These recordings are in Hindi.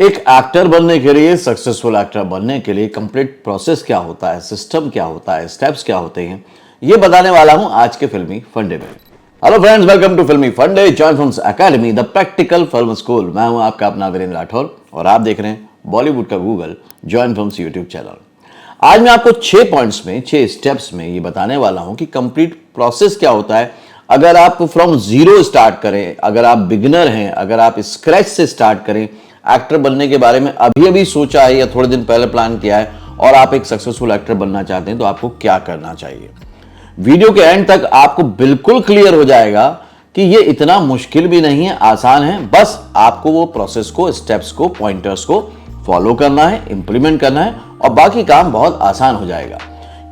एक एक्टर बनने के लिए, सक्सेसफुल एक्टर बनने के लिए कंप्लीट प्रोसेस क्या होता है, सिस्टम क्या होता है, स्टेप्स क्या होते हैं, ये बताने वाला हूं आज के फिल्मी फंडे में। हेलो फ्रेंड्स, वेलकम टू फिल्मी फंडे, join films academy, the practical film school. मैं हूं आपका अपना वीरेंद्र राठौर और आप देख रहे हैं बॉलीवुड का Google, join films YouTube channel. आज मैं आपको 6 पॉइंट्स में, 6 स्टेप्स में ये बताने वाला हूं कि कंप्लीट प्रोसेस क्या होता है। अगर आप फ्रॉम जीरो स्टार्ट करें, अगर आप बिगिनर हैं, अगर आप स्क्रैच से स्टार्ट करें, एक्टर बनने के बारे में अभी अभी सोचा है या थोड़े दिन पहले प्लान किया है और आप एक सक्सेसफुल एक्टर बनना चाहते हैं, तो आपको क्या करना चाहिए। वीडियो के एंड तक आपको बिल्कुल क्लियर हो जाएगा कि ये इतना मुश्किल भी नहीं है, आसान है। बस आपको वो प्रोसेस को, स्टेप्स को, पॉइंटर्स को फॉलो करना है, इंप्लीमेंट करना है और बाकी काम बहुत आसान हो जाएगा।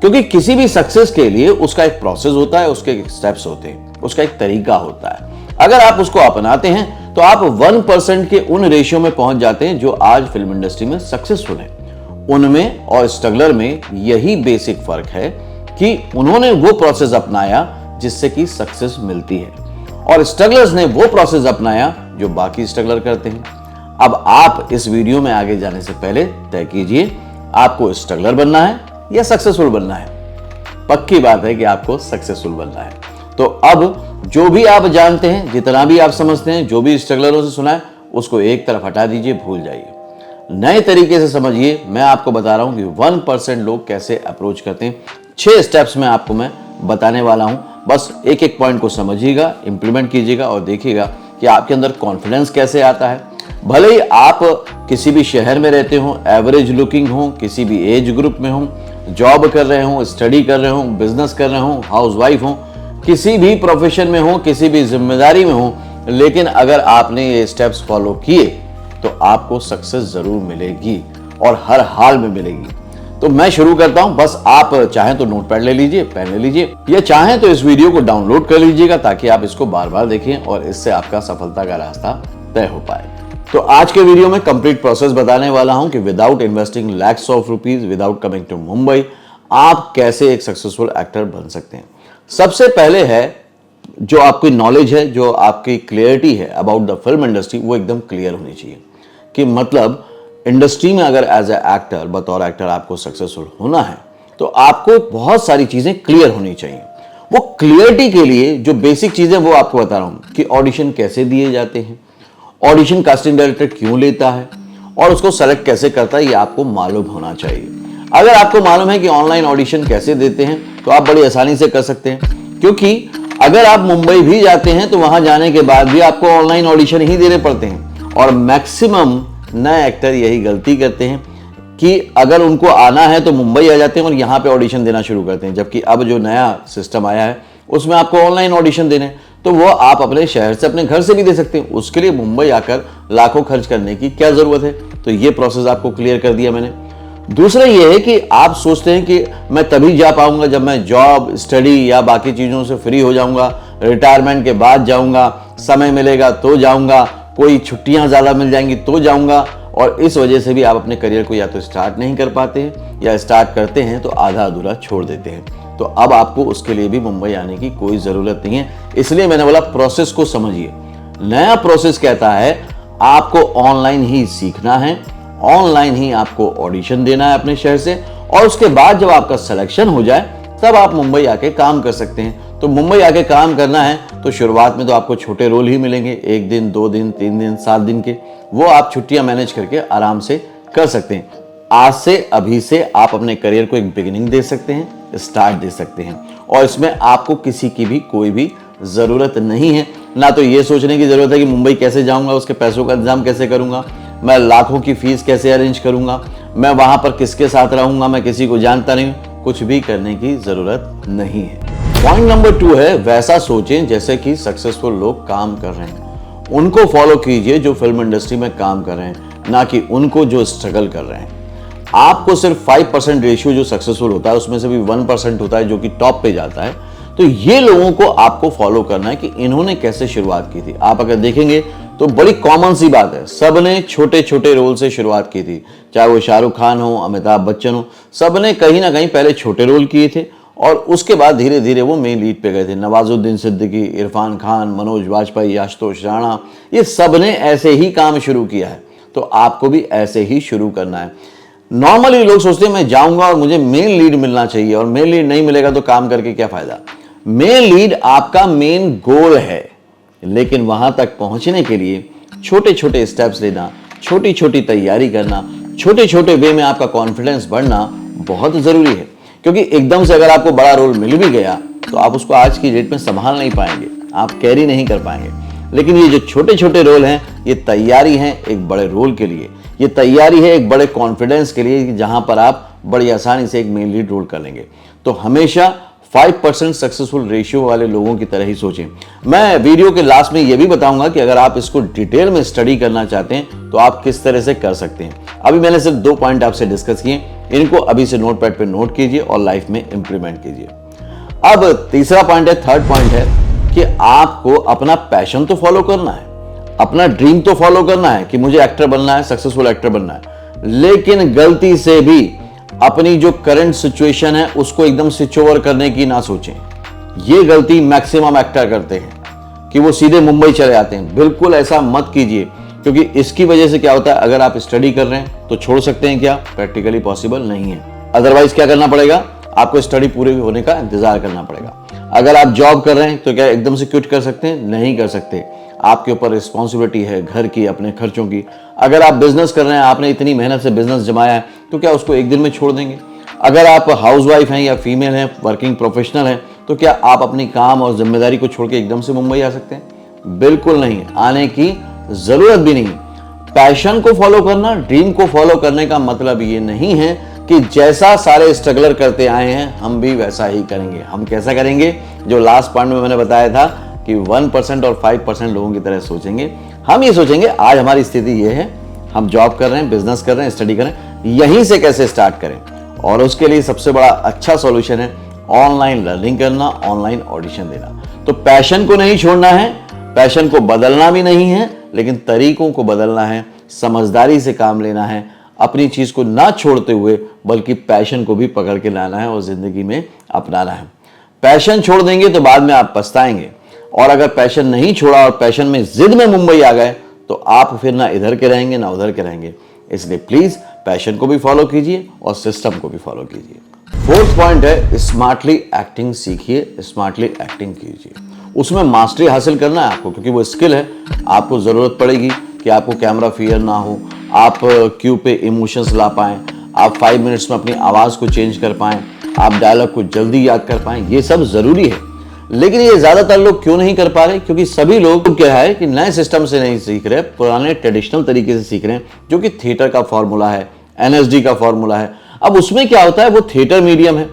क्योंकि किसी भी सक्सेस के लिए उसका एक प्रोसेस होता है, उसके स्टेप्स होते हैं, उसका एक तरीका होता है। अगर आप उसको अपनाते हैं तो आप 1% के उन रेशियो में पहुंच जाते हैं जो आज फिल्म इंडस्ट्री में सक्सेसफुल हैं। उनमें और स्ट्रगलर में यही बेसिक फर्क है कि उन्होंने वो प्रोसेस अपनाया जिससे कि सक्सेस मिलती है और स्ट्रगलर्स ने वो प्रोसेस अपनाया जो बाकी स्ट्रगलर करते हैं। अब आप इस वीडियो में आगे जाने से पहले तय कीजिए, आपको स्ट्रगलर बनना है या सक्सेसफुल बनना है। पक्की बात है कि आपको सक्सेसफुल बनना है। तो अब जो भी आप जानते हैं, जितना भी आप समझते हैं, जो भी स्ट्रगलरों से सुना है, उसको एक तरफ हटा दीजिए, भूल जाइए। नए तरीके से समझिए। मैं आपको बता रहा हूं कि 1% लोग कैसे अप्रोच करते हैं। 6 स्टेप्स में आपको मैं बताने वाला हूं। बस एक एक पॉइंट को समझिएगा, इंप्लीमेंट कीजिएगा और देखिएगा कि आपके अंदर कॉन्फिडेंस कैसे आता है। भले ही आप किसी भी शहर में रहते हो, एवरेज लुकिंग हो, किसी भी एज ग्रुप में हो, जॉब कर रहे हो, स्टडी कर रहे हो, बिजनेस कर रहे हो, हाउस वाइफ हो, किसी भी प्रोफेशन में हो, किसी भी जिम्मेदारी में हो, लेकिन अगर आपने ये स्टेप्स फॉलो किए तो आपको सक्सेस जरूर मिलेगी और हर हाल में मिलेगी। तो मैं शुरू करता हूं। बस आप चाहें तो नोटपैड ले लीजिए, पेन ले लीजिए, या चाहें तो इस वीडियो को डाउनलोड कर लीजिएगा ताकि आप इसको बार बार देखें और इससे आपका सफलता का रास्ता तय हो पाए। तो आज के वीडियो में कंप्लीट प्रोसेस बताने वाला हूं कि without investing lakhs of rupees, without coming to Mumbai, आप कैसे एक सक्सेसफुल एक्टर बन सकते हैं। सबसे पहले है, जो आपकी नॉलेज है, जो आपकी क्लियरिटी है अबाउट द फिल्म इंडस्ट्री, वो एकदम क्लियर होनी चाहिए। कि मतलब इंडस्ट्री में अगर एज ए एक्टर, बतौर एक्टर आपको सक्सेसफुल होना है तो आपको बहुत सारी चीजें क्लियर होनी चाहिए। वो क्लियरिटी के लिए जो बेसिक चीजें वो आपको बता रहा हूं कि ऑडिशन कैसे दिए जाते हैं, ऑडिशन कास्टिंग डायरेक्टर क्यों लेता है और उसको सेलेक्ट कैसे करता है, ये आपको मालूम होना चाहिए। अगर आपको मालूम है कि ऑनलाइन ऑडिशन कैसे देते हैं तो आप बड़ी आसानी से कर सकते हैं। क्योंकि अगर आप मुंबई भी जाते हैं तो वहां जाने के बाद भी आपको ऑनलाइन ऑडिशन ही देने पड़ते हैं और मैक्सिमम नए एक्टर यही गलती करते हैं कि अगर उनको आना है तो मुंबई आ जाते हैं और यहां पे ऑडिशन देना शुरू करते हैं। जबकि अब जो नया सिस्टम आया है उसमें आपको ऑनलाइन ऑडिशन देने, तो वो आप अपने शहर से, अपने घर से भी दे सकते हैं। उसके लिए मुंबई आकर लाखों खर्च करने की क्या जरूरत है। तो ये प्रोसेस आपको क्लियर कर दिया मैंने। दूसरा ये है कि आप सोचते हैं कि मैं तभी जा पाऊंगा जब मैं जॉब, स्टडी या बाकी चीज़ों से फ्री हो जाऊंगा, रिटायरमेंट के बाद जाऊंगा, समय मिलेगा तो जाऊंगा, कोई छुट्टियां ज़्यादा मिल जाएंगी तो जाऊंगा। और इस वजह से भी आप अपने करियर को या तो स्टार्ट नहीं कर पाते हैं या स्टार्ट करते हैं तो आधा अधूरा छोड़ देते हैं। तो अब आपको उसके लिए भी मुंबई आने की कोई ज़रूरत नहीं है। इसलिए मैंने बोला प्रोसेस को समझिए। नया प्रोसेस कहता है आपको ऑनलाइन ही सीखना है, ऑनलाइन ही आपको ऑडिशन देना है अपने शहर से और उसके बाद जब आपका सिलेक्शन हो जाए तब आप मुंबई आके काम कर सकते हैं। तो मुंबई आके काम करना है तो शुरुआत में तो आपको छोटे रोल ही मिलेंगे, 1 दिन, 2 दिन, 3 दिन, 7 दिन के। वो आप छुट्टियां मैनेज करके आराम से कर सकते हैं। आज से, अभी से आप अपने करियर को एक बिगिनिंग दे सकते हैं, स्टार्ट दे सकते हैं और इसमें आपको किसी की भी कोई भी ज़रूरत नहीं है। ना तो ये सोचने की ज़रूरत है कि मुंबई कैसे जाऊँगा, उसके पैसों का इंतजाम कैसे करूँगा, मैं लाखों की फीस कैसे अरेंज करूंगा, मैं वहां पर किसके साथ रहूंगा, मैं किसी को जानता नहीं। कुछ भी करने की जरूरत नहीं है। पॉइंट नंबर 2 है, वैसा सोचें जैसे कि सक्सेसफुल लोग काम कर रहे हैं। उनको फॉलो कीजिए जो फिल्म इंडस्ट्री में काम कर रहे हैं, ना कि उनको जो स्ट्रगल कर रहे हैं। आपको सिर्फ 5% रेशियो जो सक्सेसफुल होता है उसमें से भी 1% होता है जो कि टॉप पे जाता है। तो ये लोगों को आपको फॉलो करना है कि इन्होंने कैसे शुरुआत की थी। आप अगर देखेंगे तो बड़ी कॉमन सी बात है, सबने छोटे छोटे रोल से शुरुआत की थी। चाहे वो शाहरुख खान हो, अमिताभ बच्चन हो, सबने कहीं ना कहीं पहले छोटे रोल किए थे और उसके बाद धीरे धीरे वो मेन लीड पे गए थे। नवाजुद्दीन सिद्दीकी, इरफान खान, मनोज वाजपेयी, आशुतोष राणा, ये सबने ऐसे ही काम शुरू किया है। तो तो आपको भी ऐसे ही शुरू करना है। नॉर्मली लोग सोचते हैं मैं जाऊंगा और मुझे मेन लीड मिलना चाहिए, और मेन लीड नहीं मिलेगा तो काम करके क्या फायदा। मेन लीड आपका मेन गोल है, लेकिन वहां तक पहुंचने के लिए छोटे छोटे स्टेप्स लेना, छोटी छोटी तैयारी करना, छोटे छोटे वे में आपका कॉन्फिडेंस बढ़ना बहुत जरूरी है। क्योंकि एकदम से अगर आपको बड़ा रोल मिल भी गया तो आप उसको आज की डेट में संभाल नहीं पाएंगे, आप कैरी नहीं कर पाएंगे। लेकिन ये जो छोटे छोटे रोल हैं, ये तैयारी है एक बड़े रोल के लिए, ये तैयारी है एक बड़े कॉन्फिडेंस के लिए, जहां पर आप बड़ी आसानी से एक मेन लीड रोल कर लेंगे। तो हमेशा 5% सक्सेसफुल रेशियो वाले लोगों की तरह ही सोचें। मैं वीडियो के लास्ट में यह भी बताऊंगा कि अगर आप इसको डिटेल में स्टडी करना चाहते हैं तो आप किस तरह से कर सकते हैं। अभी मैंने सिर्फ 2 पॉइंट आपसे डिस्कस किए, इनको अभी से नोटपैड पे नोट कीजिए और लाइफ में इंप्लीमेंट कीजिए। अब तीसरा पॉइंट है, थर्ड पॉइंट है कि आपको अपना पैशन तो फॉलो करना है, अपना ड्रीम तो फॉलो करना है कि मुझे एक्टर बनना है, सक्सेसफुल एक्टर बनना है, लेकिन गलती से भी अपनी जो करंट सिचुएशन है उसको एकदम स्विच ओवर करने की ना सोचें। ये गलती मैक्सिमम एक्टर करते हैं कि वो सीधे मुंबई चले जाते हैं। बिल्कुल ऐसा मत कीजिए, क्योंकि इसकी वजह से क्या होता है, अगर आप स्टडी कर रहे हैं तो छोड़ सकते हैं क्या, प्रैक्टिकली पॉसिबल नहीं है। अदरवाइज क्या करना पड़ेगा, आपको स्टडी पूरी होने का इंतजार करना पड़ेगा। अगर आप जॉब कर रहे हैं तो क्या एकदम से क्विट कर सकते हैं, नहीं कर सकते। आपके ऊपर रिस्पॉन्सिबिलिटी है घर की, अपने खर्चों की। अगर आप बिजनेस कर रहे हैं, आपने इतनी मेहनत से बिजनेस जमाया है, तो क्या उसको एक दिन में छोड़ देंगे। अगर आप हाउसवाइफ हैं या फीमेल हैं, वर्किंग प्रोफेशनल हैं, तो क्या आप अपनी काम और जिम्मेदारी को छोड़ के एकदम से मुंबई आ सकते हैं, बिल्कुल नहीं, आने की जरूरत भी नहीं। पैशन को फॉलो करना, ड्रीम को फॉलो करने का मतलब ये नहीं है कि जैसा सारे स्ट्रगलर करते आए हैं हम भी वैसा ही करेंगे। हम कैसा करेंगे, जो लास्ट पॉइंट में मैंने बताया था कि 1% और 5% लोगों की तरह सोचेंगे। हम ये सोचेंगे आज हमारी स्थिति ये है, हम जॉब कर रहे हैं, बिजनेस कर रहे हैं, स्टडी कर रहे हैं, यहीं से कैसे स्टार्ट करें। और उसके लिए सबसे बड़ा अच्छा सॉल्यूशन है ऑनलाइन लर्निंग करना, ऑनलाइन ऑडिशन देना। तो पैशन को नहीं छोड़ना है, पैशन को बदलना भी नहीं है, लेकिन तरीकों को बदलना है, समझदारी से काम लेना है, अपनी चीज को ना छोड़ते हुए बल्कि पैशन को भी पकड़ के लाना है और जिंदगी में अपनाना है। पैशन छोड़ देंगे तो बाद में आप पछताएंगे, और अगर पैशन नहीं छोड़ा और पैशन में जिद में मुंबई आ गए तो आप फिर ना इधर के रहेंगे ना उधर के रहेंगे। इसलिए प्लीज पैशन को भी फॉलो कीजिए और सिस्टम को भी फॉलो कीजिए। फोर्थ पॉइंट है स्मार्टली एक्टिंग सीखिए, स्मार्टली एक्टिंग कीजिए। उसमें मास्टरी हासिल करना है आपको, क्योंकि वो स्किल है। आपको जरूरत पड़ेगी कि आपको कैमरा फियर ना हो, आप क्यू पे इमोशंस ला पाएं, आप 5 मिनट्स में अपनी आवाज को चेंज कर पाएं, आप डायलॉग को जल्दी याद कर पाएं, ये सब जरूरी है। लेकिन ये ज्यादातर लोग क्यों नहीं कर पा रहे, क्योंकि सभी लोग क्या है कि नए सिस्टम से नहीं सीख रहे, पुराने ट्रेडिशनल तरीके से सीख रहे हैं, जो कि थिएटर का फॉर्मूला है, एनएसडी का फॉर्मूला है। अब उसमें क्या होता है, वो थिएटर मीडियम है,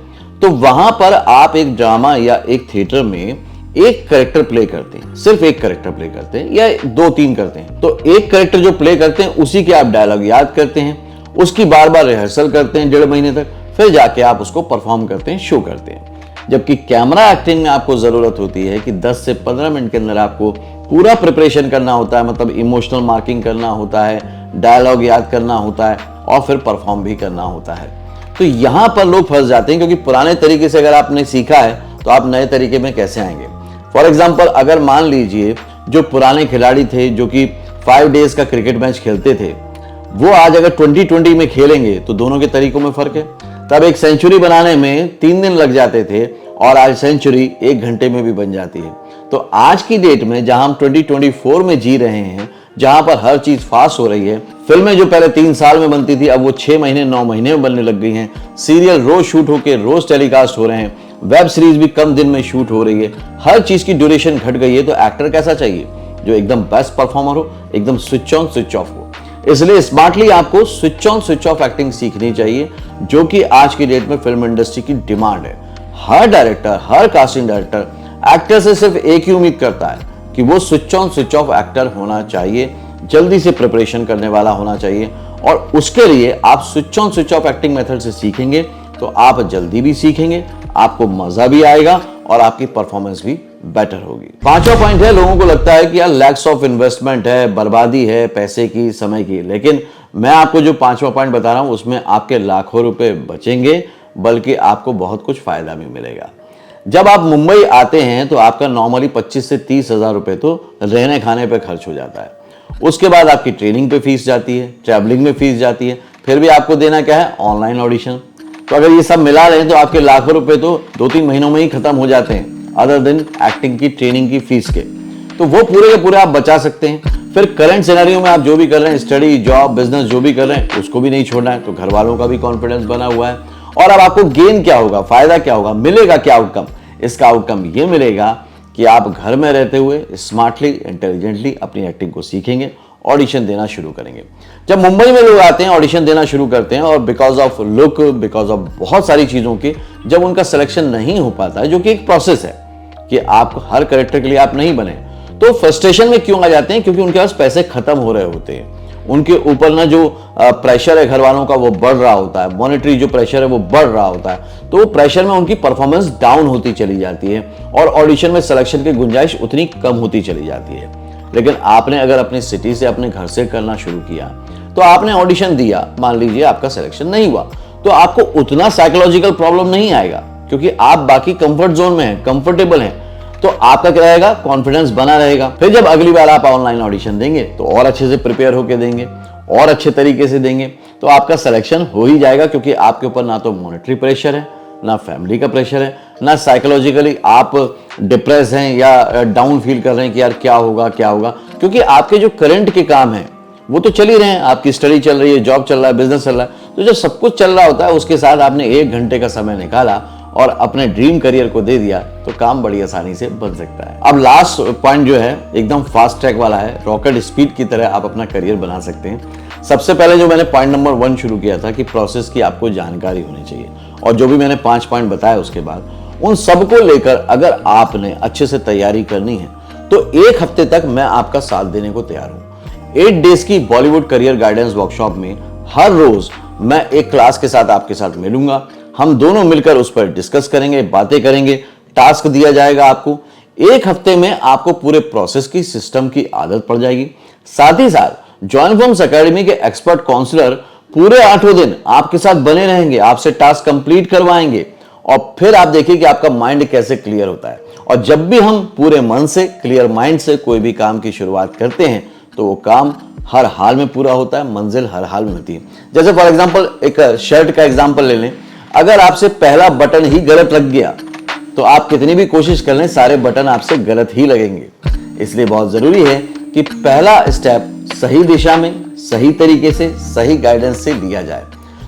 तो वहां पर आप एक ड्रामा या एक थिएटर में एक कैरेक्टर प्ले करते हैं, सिर्फ एक कैरेक्टर प्ले करते हैं या 2-3 करते हैं। तो एक कैरेक्टर जो प्ले करते हैं उसी के आप डायलॉग याद करते हैं, उसकी बार बार रिहर्सल करते हैं 1.5 महीने तक, फिर जाके आप उसको परफॉर्म करते हैं, शो करते हैं। जबकि कैमरा एक्टिंग में आपको जरूरत होती है कि 10 से 15 मिनट के अंदर आपको पूरा प्रिपरेशन करना होता है, मतलब इमोशनल मार्किंग करना होता है, डायलॉग याद करना होता है और फिर परफॉर्म भी करना होता है। तो यहां पर लोग फंस जाते हैं, क्योंकि पुराने तरीके से अगर आपने सीखा है तो आप नए तरीके में कैसे आएंगे। फॉर एग्जाम्पल, अगर मान लीजिए जो पुराने खिलाड़ी थे जो कि 5 डेज का क्रिकेट मैच खेलते थे, वो आज अगर 2020 में खेलेंगे तो दोनों के तरीकों में फर्क है। तब एक सेंचुरी बनाने में 3 दिन लग जाते थे और आज सेंचुरी 1 घंटे में भी बन जाती है। तो आज की डेट में जहां हम 2024 में जी रहे हैं, जहां पर हर चीज फास्ट हो रही है, फिल्में जो पहले 3 साल में बनती थी अब वो 6 महीने 9 महीने में बनने लग गई हैं, सीरियल रोज शूट होकर रोज टेलीकास्ट हो रहे हैं, वेब सीरीज भी कम दिन में शूट हो रही है, हर चीज की ड्यूरेशन घट गई है। तो एक्टर कैसा चाहिए, जो एकदम बेस्ट परफॉर्मर हो, एकदम स्विच ऑन स्विच ऑफ हो। इसलिए स्मार्टली आपको switch on switch off acting सीखनी चाहिए, जो कि आज की डेट में फिल्म इंडस्ट्री की डिमांड है। हर डायरेक्टर, हर कास्टिंग डायरेक्टर एक्टर से सिर्फ एक ही उम्मीद करता है कि वो switch on switch off actor होना चाहिए, जल्दी से प्रिपरेशन करने वाला होना चाहिए। और उसके लिए आप switch on switch off acting method से सीखेंगे तो आप जल्दी भी सीखेंगे, आपको मजा भी आएगा और आपकी परफॉर्मेंस भी बेटर होगी। 5वां पॉइंट है, लोगों को लगता है कि यार लैक्स ऑफ इन्वेस्टमेंट है, बर्बादी है पैसे की, समय की। लेकिन मैं आपको जो 5वां पॉइंट बता रहा हूं उसमें आपके लाखों रुपए बचेंगे, बल्कि आपको बहुत कुछ फायदा भी मिलेगा। जब आप मुंबई आते हैं तो आपका नॉर्मली 25 से 30 हजार रुपए तो रहने खाने पे खर्च हो जाता है। उसके बाद आपकी ट्रेनिंग पे फीस जाती है, ट्रैवलिंग में फीस जाती है, फिर भी आपको देना क्या है, ऑनलाइन ऑडिशन। तो अगर ये सब मिला लें तो आपके लाखों रुपए तो 2-3 महीनों में ही खत्म हो जाते हैं, अदर देन एक्टिंग की ट्रेनिंग की फीस के। तो वो पूरे के पूरे आप बचा सकते हैं। फिर करंट सिनेरियो में आप जो भी कर रहे हैं, स्टडी, जॉब, बिजनेस जो भी कर रहे हैं, उसको भी नहीं छोड़ना है। तो घर वालों का भी कॉन्फिडेंस बना हुआ है। और अब आपको गेन क्या होगा, फायदा क्या होगा, मिलेगा क्या आउटकम? इसका आउटकम ये मिलेगा कि आप घर में रहते हुए स्मार्टली, इंटेलिजेंटली अपनी एक्टिंग को सीखेंगे, ऑडिशन देना शुरू करेंगे। जब मुंबई में लोग आते हैं, ऑडिशन देना शुरू करते हैं और because of look, because of बहुत सारी चीजों के जब उनका सिलेक्शन नहीं हो पाता है, जो कि एक प्रोसेस है कि आप हर कैरेक्टर के लिए आप नहीं बने, तो फ्रस्ट्रेशन में क्यों आ जाते हैं? क्योंकि उनके पास पैसे खत्म हो रहे होते हैं, उनके ऊपर ना जो प्रेशर है घर वालों का वो बढ़ रहा होता है, मॉनेटरी जो प्रेशर है वो बढ़ रहा होता है। तो प्रेशर में उनकी परफॉर्मेंस डाउन होती चली जाती है और ऑडिशन में सिलेक्शन की गुंजाइश उतनी कम होती चली जाती है। लेकिन आपने अगर अपनी सिटी से, अपने घर से करना शुरू किया, तो आपने ऑडिशन दिया, मान लीजिए आपका सिलेक्शन नहीं हुआ, तो आपको उतना साइकोलॉजिकल प्रॉब्लम नहीं आएगा क्योंकि आप बाकी कंफर्ट जोन में हैं, कंफर्टेबल हैं। तो आपका क्या रहेगा, कॉन्फिडेंस बना रहेगा। फिर जब अगली बार आप ऑनलाइन ऑडिशन देंगे तो और अच्छे से प्रिपेयर होकर देंगे और अच्छे तरीके से देंगे, तो आपका सिलेक्शन हो ही जाएगा क्योंकि आपके ऊपर ना तो मॉनेटरी प्रेशर है, ना फैमिली का प्रेशर है, ना साइकोलॉजिकली आप डिप्रेस हैं या डाउन फील कर रहे हैं कि यार क्या होगा क्या होगा, क्योंकि आपके जो करंट के काम हैं वो तो चल ही रहे हैं। आपकी स्टडी चल रही है, जॉब चल रहा है, बिजनेस चल रहा है। तो जब सब कुछ चल रहा होता है उसके साथ आपने 1 घंटे का समय निकाला और अपने ड्रीम करियर को दे दिया, तो काम बड़ी आसानी से बन सकता है। अब लास्ट पॉइंट जो है एकदम फास्ट ट्रैक वाला है, रॉकेट स्पीड की तरह आप अपना करियर बना सकते हैं। सबसे पहले जो मैंने पॉइंट नंबर 1 शुरू किया था कि प्रोसेस की आपको जानकारी होनी चाहिए, और जो भी मैंने 5 पॉइंट बताया उसके बाद उन सबको लेकर अगर आपने अच्छे से तैयारी करनी है तो 1 हफ्ते तक मैं आपका साथ देने को तैयार हूं। 8 डेज की बॉलीवुड करियर गाइडेंस वर्कशॉप में हर रोज मैं एक क्लास के साथ आपके साथ मिलूंगा। हम दोनों मिलकर उस पर डिस्कस करेंगे, बातें करेंगे, टास्क दिया जाएगा आपको। 1 हफ्ते में आपको पूरे प्रोसेस की, सिस्टम की आदत पड़ जाएगी। साथ ही साथ जॉइन फॉर्म्स एकेडमी के एक्सपर्ट काउंसलर पूरे 8 दिन आपके साथ बने रहेंगे, आपसे टास्क कंप्लीट करवाएंगे और फिर आप देखिए कि आपका माइंड कैसे क्लियर होता है। और जब भी हम पूरे मन से, क्लियर माइंड से कोई भी काम की शुरुआत करते हैं तो वो काम हर हाल में पूरा होता है, मंजिल हर हाल में होती है। जैसे फॉर एग्जांपल एक शर्ट का एग्जांपल ले लें, अगर आपसे पहला बटन ही गलत लग गया तो आप कितनी भी कोशिश कर लें, सारे बटन आपसे गलत ही लगेंगे। इसलिए बहुत जरूरी है कि पहला स्टेप सही दिशा में, सही तरीके से, सही गाइडेंस से लिया जाए।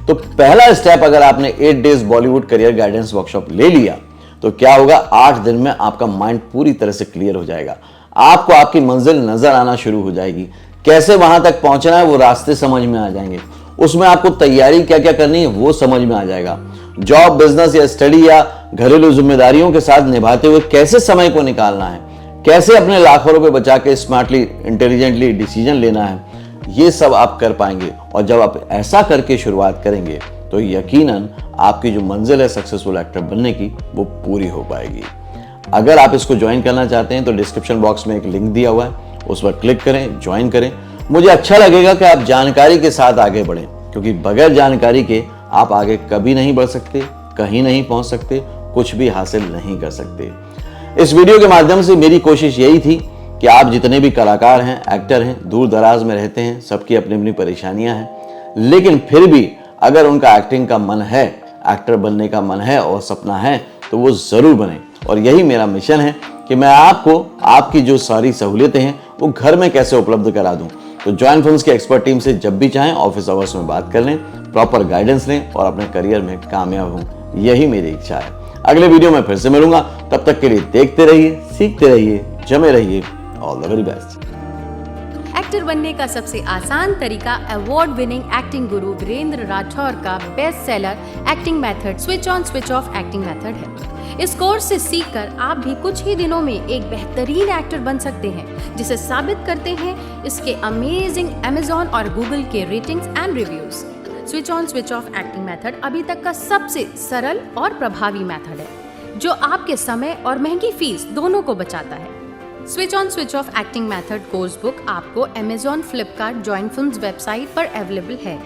तो पहला स्टेप अगर आपने 8 days Bollywood career guidance workshop ले लिया तो क्या होगा, 8 दिन में आपका माइंड पूरी तरह से क्लियर हो जाएगा। आपको आपकी मंजिल नजर आना शुरू हो जाएगी, कैसे वहां तक पहुंचना है वो रास्ते समझ में आ जाएंगे, उसमें आपको तैयारी क्या क्या करनी है वो समझ में आ जाएगा। जॉब, बिजनेस या स्टडी या घरेलू जिम्मेदारियों के साथ निभाते हुए कैसे समय को निकालना है, कैसे अपने लाखों रुपए बचा के स्मार्टली, इंटेलिजेंटली डिसीजन लेना है, ये सब आप कर पाएंगे। और जब आप ऐसा करके शुरुआत करेंगे तो यकीनन आपकी जो मंजिल है सक्सेसफुल एक्टर बनने की वो पूरी हो पाएगी। अगर आप इसको ज्वाइन करना चाहते हैं तो डिस्क्रिप्शन बॉक्स में एक लिंक दिया हुआ है, उस पर क्लिक करें, ज्वाइन करें। मुझे अच्छा लगेगा कि आप जानकारी के साथ आगे बढ़ें, क्योंकि बगैर जानकारी के आप आगे कभी नहीं बढ़ सकते, कहीं नहीं पहुंच सकते, कुछ भी हासिल नहीं कर सकते। इस वीडियो के माध्यम से मेरी कोशिश यही थी कि आप जितने भी कलाकार हैं, एक्टर हैं, दूर दराज में रहते हैं, सबकी अपनी अपनी परेशानियां हैं, लेकिन फिर भी अगर उनका एक्टिंग का मन है, एक्टर बनने का मन है और सपना है तो वो जरूर बने। और यही मेरा मिशन है कि मैं आपको आपकी जो सारी सहूलियतें हैं वो घर में कैसे उपलब्ध करा दूं। तो जॉइन फिल्म्स की एक्सपर्ट टीम से जब भी चाहें ऑफिस आवर्स में बात कर लें, प्रॉपर गाइडेंस लें और अपने करियर में कामयाब हों। यही मेरी इच्छा है। अगले वीडियो में फिर से मिलूंगा, तब तक के लिए देखते रहिए, सीखते रहिए, जमे रहिए। All the very best. Actor बनने का सबसे आसान तरीका अवार्ड विनिंग एक्टिंग गुरु वीरेंद्र राठौर का best seller acting method switch on switch off acting method है। इस कोर्स से सीखकर आप भी कुछ ही दिनों में एक बेहतरीन एक्टर बन सकते हैं, जिसे साबित करते हैं इसके अमेजिंग Amazon और Google के ratings and reviews. Switch on switch off acting method अभी तक का सबसे सरल और प्रभावी मेथड है, जो आपके समय और महंगी फीस दोनों को बचाता है। Switch on switch off acting method course book आपको Amazon, Flipkart, join films website पर अवेलेबल है।